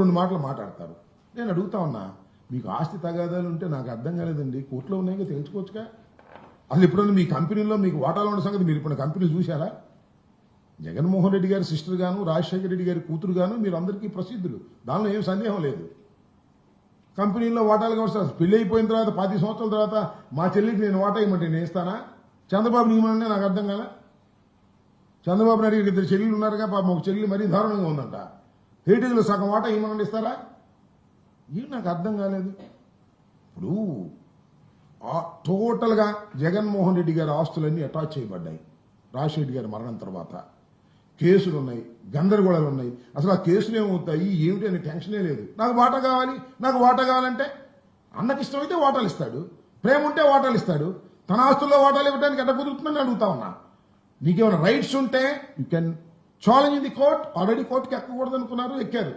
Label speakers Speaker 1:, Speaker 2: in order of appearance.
Speaker 1: రెండు మాటలు మాట్లాడతారు. నేను అడుగుతా ఉన్నా, మీకు ఆస్తి తగాదాలు ఉంటే నాకు అర్థం కాలేదండి, కోర్టులో ఉన్నాయో తెలుసుకోవచ్చుగా. అసలు ఎప్పుడన్నా మీ కంపెనీలో మీకు వాటాలు ఉన్న సంగతి మీరు ఇప్పుడు కంపెనీ చూశారా? జగన్మోహన్ రెడ్డి గారి సిస్టర్ గాను, రాజశేఖర రెడ్డి గారి కూతురు గాను మీరు అందరికీ ప్రసిద్ధులు, దానిలో ఏం సందేహం లేదు. కంపెనీలో వాటాలు కావచ్చు. పెళ్లి అయిపోయిన తర్వాత 10 సంవత్సరాల తర్వాత మా చెల్లికి నేను వాటా ఇవ్వమంటే నేను ఇస్తానా? చంద్రబాబు నియమనే నాకు అర్థం కాలే. చంద్రబాబు నాయుడు గారికి 2 చెల్లెలు ఉన్నారుగా, పాపం ఒక చెల్లి మరీ దారుణంగా ఉందంట. హెరిటేజ్లో సగం వాటా ఇవ్వమని ఇస్తారా? ఇది నాకు అర్థం కాలేదు. ఇప్పుడు టోటల్గా జగన్మోహన్ రెడ్డి గారి ఆస్తులన్నీ అటాచ్ చేయబడ్డాయి. రాజశేఖర గారి మరణం తర్వాత కేసులు ఉన్నాయి, గందరగోళాలు ఉన్నాయి. అసలు ఆ కేసులు ఏమవుతాయి ఏమిటి అనే టెన్షనే లేదు. నాకు వాటా కావాలి, నాకు వాటా కావాలంటే అన్నకి ఇష్టమైతే వాటాలు ఇస్తాడు, ప్రేమ ఉంటే వాటాలు ఇస్తాడు. తన ఆస్తుల్లో వాటాలు ఇవ్వడానికి ఎట్ట కుదురుతుందని అడుగుతా ఉన్నా. నీకేమైనా రైట్స్ ఉంటే you can challenge in the court. Already కోర్టుకి ఎక్కకూడదు అనుకున్నారు, ఎక్కారు.